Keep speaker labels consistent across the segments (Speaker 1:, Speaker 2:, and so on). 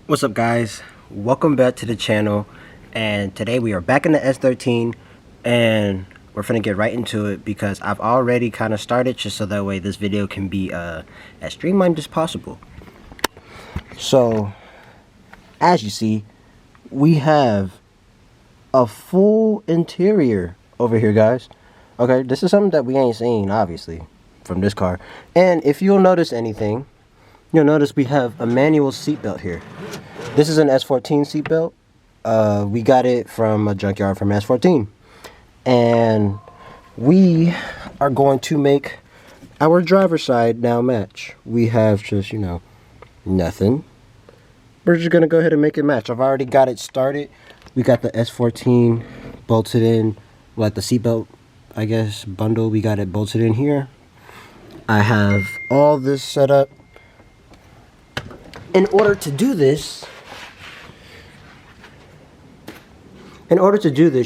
Speaker 1: What's up, guys? Welcome back to the channel, and today we are back in the S13 and we're gonna get right into it because I've already kind of started just so that way this video can be as streamlined as possible. So as you see, we have a full interior over here, guys. Okay, this is something that we ain't seen obviously from this car, and if you'll notice anything, you'll notice we have a manual seatbelt here. This is an S14 seatbelt. We got it from a junkyard from S14. And we are going to make our driver's side now match. We have just, nothing. We're just going to go ahead and make it match. I've already got it started. We got the S14 bolted in, like the seatbelt, I guess, bundle. We got it bolted in here. I have all this set up. In order to do this,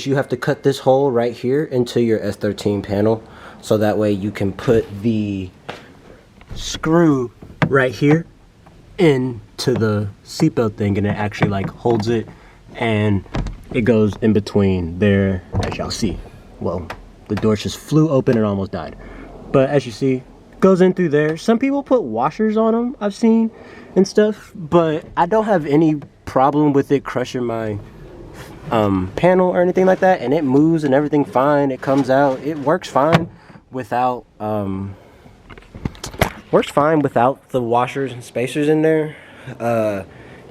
Speaker 1: you have to cut this hole right here into your S13 panel, so that way you can put the screw right here into the seatbelt thing, and it actually like holds it, and it goes in between there, as y'all see. Well, the door just flew open and almost died, but as you see, it goes in through there. Some people put washers on them, I've seen, and stuff, but I don't have any problem with it crushing my panel or anything like that, and it moves and everything fine. It comes out, it works fine without the washers and spacers in there.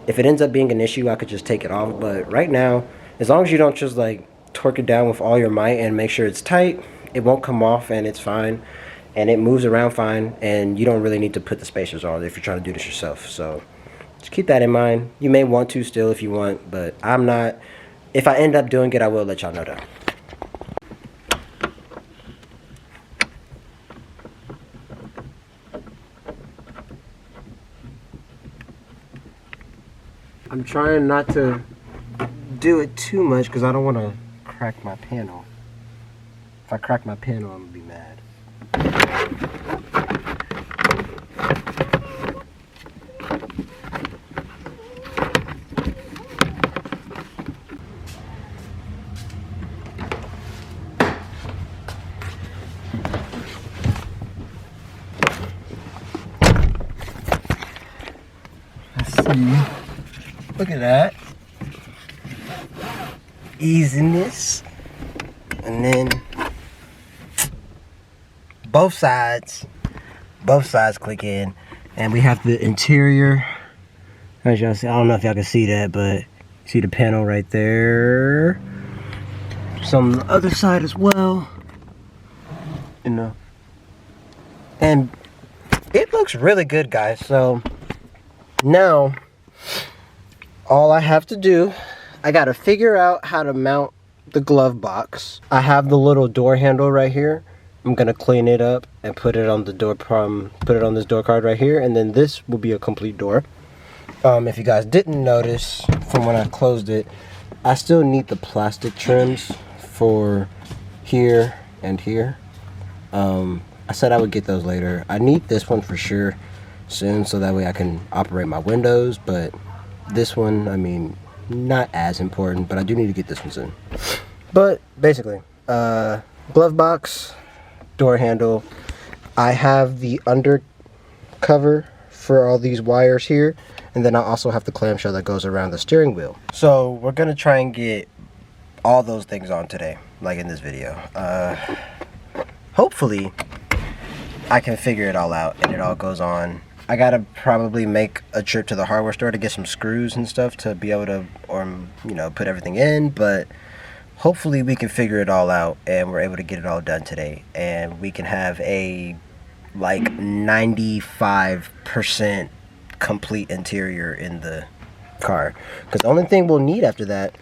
Speaker 1: If it ends up being an issue, I could just take it off, but right now, as long as you don't just like torque it down with all your might and make sure it's tight, it won't come off and it's fine, and it moves around fine, and you don't really need to put the spacers on if you're trying to do this yourself. So just keep that in mind. You may want to still if you want, but I'm not. If I end up doing it, I will let y'all know though. I'm trying not to do it too much because I don't want to crack my panel. If I crack my panel, I'm gonna be mad. Look at that easiness, and then both sides click in, and we have the interior. As y'all see, I don't know if y'all can see that, but see the panel right there. Some on the other side as well, and it looks really good, guys. So now all I have to do, I gotta figure out how to mount the glove box. I have the little door handle right here. I'm gonna clean it up and put it on the door put it on this door card right here, and then this will be a complete door. If you guys didn't notice from when I closed it, I still need the plastic trims for here and here. I said I would get those later. I need this one for sure soon, so that way I can operate my windows, but this one, I mean, not as important, but I do need to get this one soon. But basically, glove box, door handle. I have the under cover for all these wires here, and then I also have the clamshell that goes around the steering wheel. So we're gonna try and get all those things on today, like in this video. Hopefully I can figure it all out and it all goes on. I gotta probably make a trip to the hardware store to get some screws and stuff to be able to, put everything in, but hopefully we can figure it all out and we're able to get it all done today, and we can have a like 95% complete interior in the car. Because the only thing we'll need after that,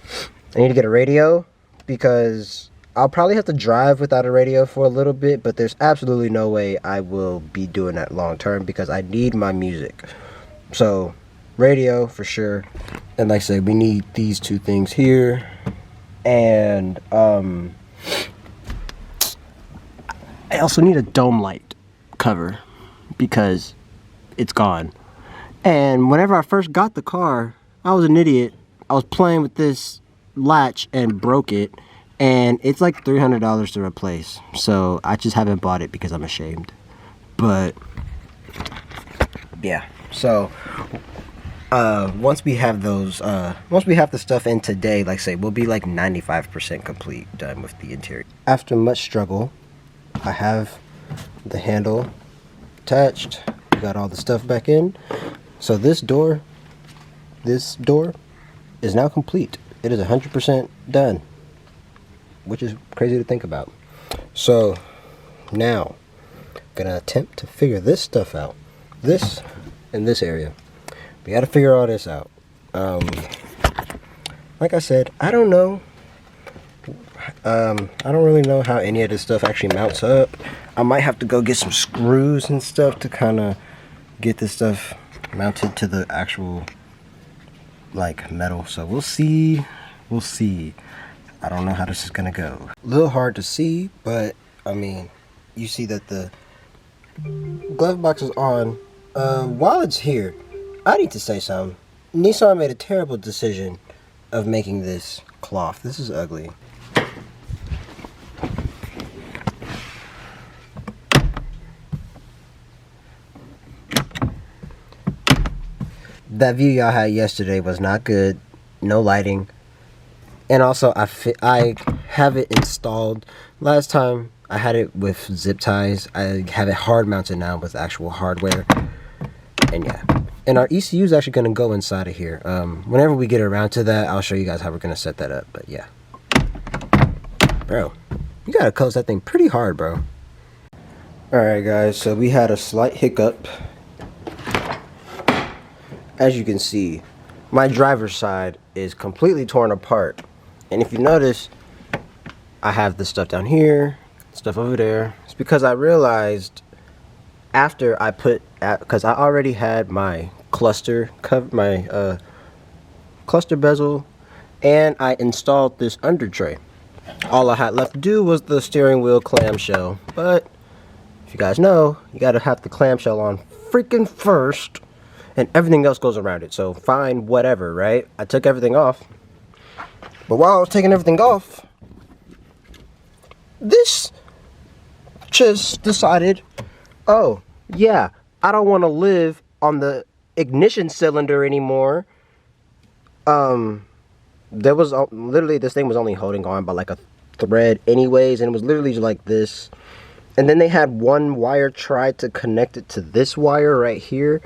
Speaker 1: I need to get a radio, because I'll probably have to drive without a radio for a little bit, but there's absolutely no way I will be doing that long term because I need my music. So radio for sure, and like I said, we need these two things here, and I also need a dome light cover because it's gone. And whenever I first got the car, I was an idiot. I was playing with this latch and broke it, and it's like $300 to replace. So I just haven't bought it because I'm ashamed. But yeah, so once we have the stuff in today, like say, we'll be like 95% complete done with the interior. After much struggle, I have the handle attached. We got all the stuff back in. So this door is now complete. It is 100% done, which is crazy to think about. So now I'm gonna attempt to figure this stuff out. This and this area. We gotta figure all this out. Like I said, I don't know. I don't really know how any of this stuff actually mounts up. I might have to go get some screws and stuff to kind of get this stuff mounted to the actual like metal. So we'll see. I don't know how this is gonna go. A little hard to see, but I mean, you see that the glove box is on. While it's here, I need to say something. Nissan made a terrible decision of making this cloth. This is ugly. That view y'all had yesterday was not good. No lighting. And also, I have it installed. Last time I had it with zip ties. I have it hard mounted now with actual hardware. And yeah. And our ECU is actually going to go inside of here. Whenever we get around to that, I'll show you guys how we're going to set that up. But yeah. Bro, you got to close that thing pretty hard, bro. Alright guys, so we had a slight hiccup. As you can see, my driver's side is completely torn apart. And if you notice, I have this stuff down here, stuff over there. It's because I realized after I because I already had my cluster cover, my cluster bezel, and I installed this under tray. All I had left to do was the steering wheel clamshell. But if you guys know, you gotta have the clamshell on freaking first, and everything else goes around it. So fine, whatever, right? I took everything off. But while I was taking everything off, this just decided, oh, yeah, I don't want to live on the ignition cylinder anymore. There was literally, this thing was only holding on by like a thread anyways, and it was literally just like this. And then they had one wire try to connect it to this wire right here.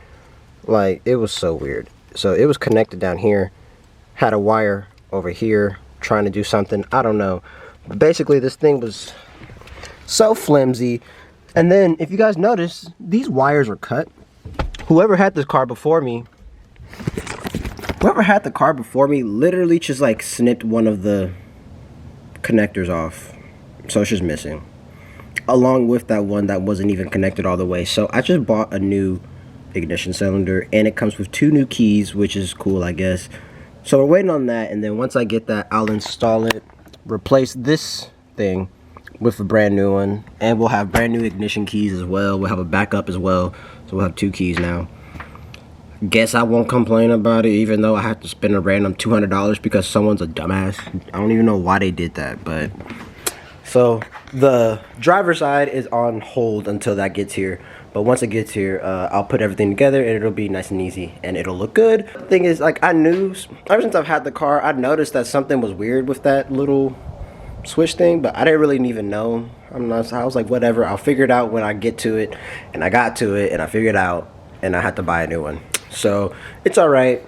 Speaker 1: Like, it was so weird. So it was connected down here, had a wire over here trying to do something, I don't know. But basically this thing was so flimsy. And then if you guys notice, these wires are cut. Whoever had this car before me literally just like snipped one of the connectors off. So it's just missing, along with that one that wasn't even connected all the way. So I just bought a new ignition cylinder, and it comes with 2 new keys, which is cool, I guess. So we're waiting on that, and then once I get that, I'll install it, replace this thing with a brand new one, and we'll have brand new ignition keys as well. We'll have a backup as well, so we'll have 2 keys now. Guess I won't complain about it, even though I have to spend a random $200 because someone's a dumbass. I don't even know why they did that, but so the driver's side is on hold until that gets here. But once it gets here, I'll put everything together and it'll be nice and easy and it'll look good. The thing is, like, I knew ever since I've had the car, I noticed that something was weird with that little switch thing, but I didn't really even know. I was like, whatever, I'll figure it out when I get to it. And I got to it and I figured it out, and I had to buy a new one. So it's all right.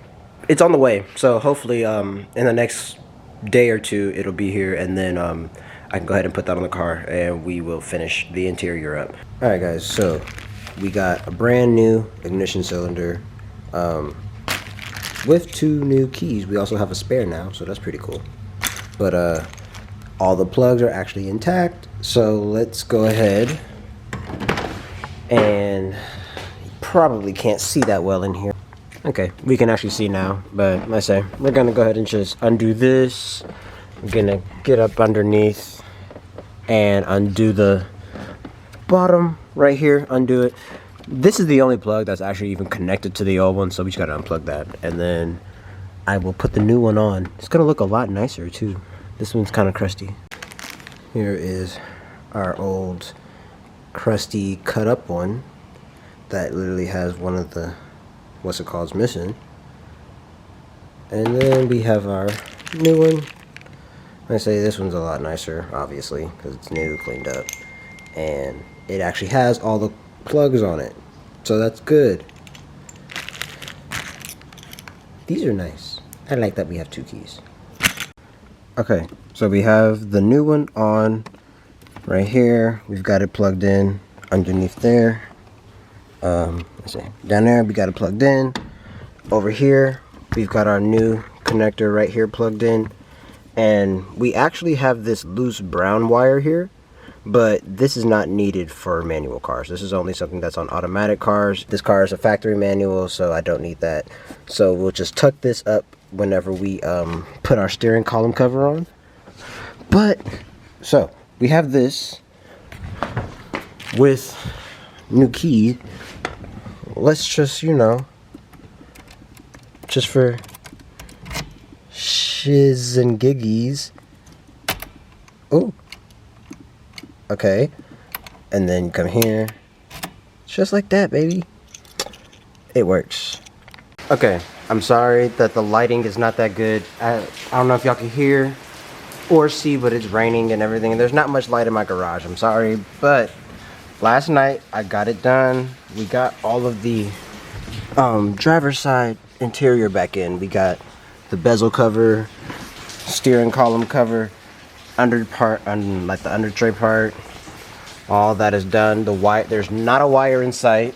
Speaker 1: It's on the way. So hopefully in the next day or 2, it'll be here, and then I can go ahead and put that on the car and we will finish the interior up. All right, guys, so we got a brand new ignition cylinder with 2 new keys. We also have a spare now, so that's pretty cool. But all the plugs are actually intact. So let's go ahead, and you probably can't see that well in here. Okay, we can actually see now, but I say we're gonna go ahead and just undo this. I'm gonna get up underneath and undo the bottom right here, undo it. This is the only plug that's actually even connected to the old one, so we just gotta unplug that. And then I will put the new one on. It's gonna look a lot nicer too. This one's kind of crusty. Here is our old crusty cut up one that literally has one of the what's it called missing. And then we have our new one. I say this one's a lot nicer, obviously, because it's new, cleaned up, and it actually has all the plugs on it, so that's good. These are nice. I like that we have 2 keys. Okay, so we have the new one on right here. We've got it plugged in underneath there. Let's see, down there we got it plugged in. Over here we've got our new connector right here plugged in, and we actually have this loose brown wire here, but this is not needed for manual cars. This is only something that's on automatic cars. This car is a factory manual, so I don't need that. So we'll just tuck this up whenever we put our steering column cover on. But so we have this with new key. Let's just, you know, just for shiz and giggies. Oh, okay. And then come here, just like that, baby. It works. Okay, I'm sorry that the lighting is not that good. I don't know if y'all can hear or see, but it's raining and everything. There's not much light in my garage. I'm sorry, but last night I got it done. We got all of the driver's side interior back in. We got the bezel cover, steering column cover, under part, like the under tray part. All that is done. The wire, there's not a wire in sight.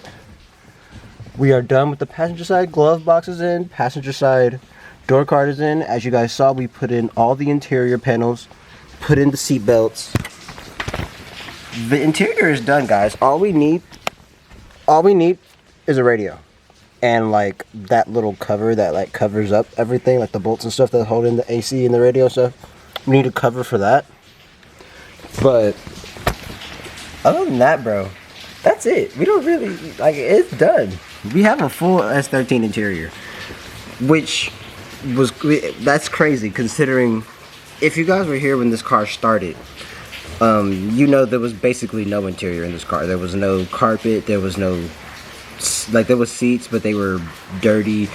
Speaker 1: We are done with the passenger side glove boxes in, passenger side door card is in. As you guys saw, we put in all the interior panels, put in the seat belts. The interior is done, guys. All we need is a radio and like that little cover that like covers up everything, like the bolts and stuff that hold in the AC and the radio stuff. We need a cover for that. But other than that, bro, that's it. We don't really, like, it's done. We have a full S13 interior, which was, that's crazy considering if you guys were here when this car started, you know there was basically no interior in this car. There was no carpet, there was no, like, there was seats, but they were dirty,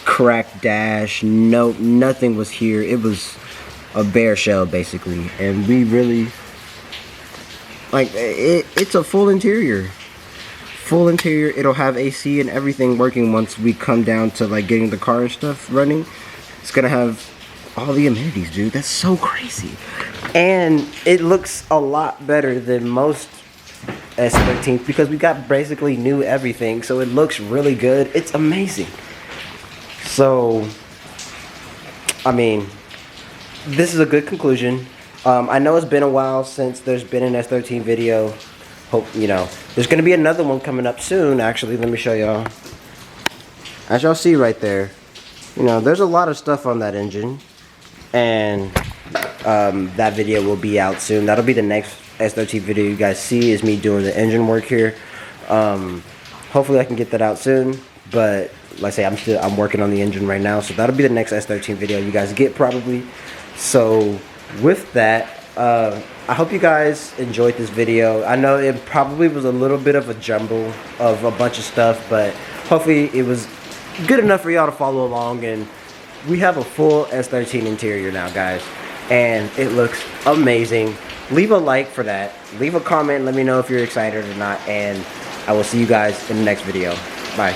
Speaker 1: cracked dash, nothing was here. It was a bare shell basically, and we really, like, it's a full interior. It'll have AC and everything working once we come down to like getting the car and stuff running. It's gonna have all the amenities, dude. That's so crazy. And it looks a lot better than most S13s because we got basically new everything, so it looks really good. It's amazing. So I mean, this is a good conclusion. I know it's been a while since there's been an S13 video. Hope, you know, there's going to be another one coming up soon, actually. Let me show y'all. As y'all see right there, you know, there's a lot of stuff on that engine. And that video will be out soon. That'll be the next S13 video you guys see, is me doing the engine work here. Hopefully I can get that out soon. But like I say, I'm working on the engine right now. So that'll be the next S13 video you guys get probably. So with that, I hope you guys enjoyed this video. I know it probably was a little bit of a jumble of a bunch of stuff, but hopefully it was good enough for y'all to follow along. And we have a full S13 interior now, guys, and it looks amazing. Leave a like for that. Leave a comment. Let me know if you're excited or not, and I will see you guys in the next video. Bye.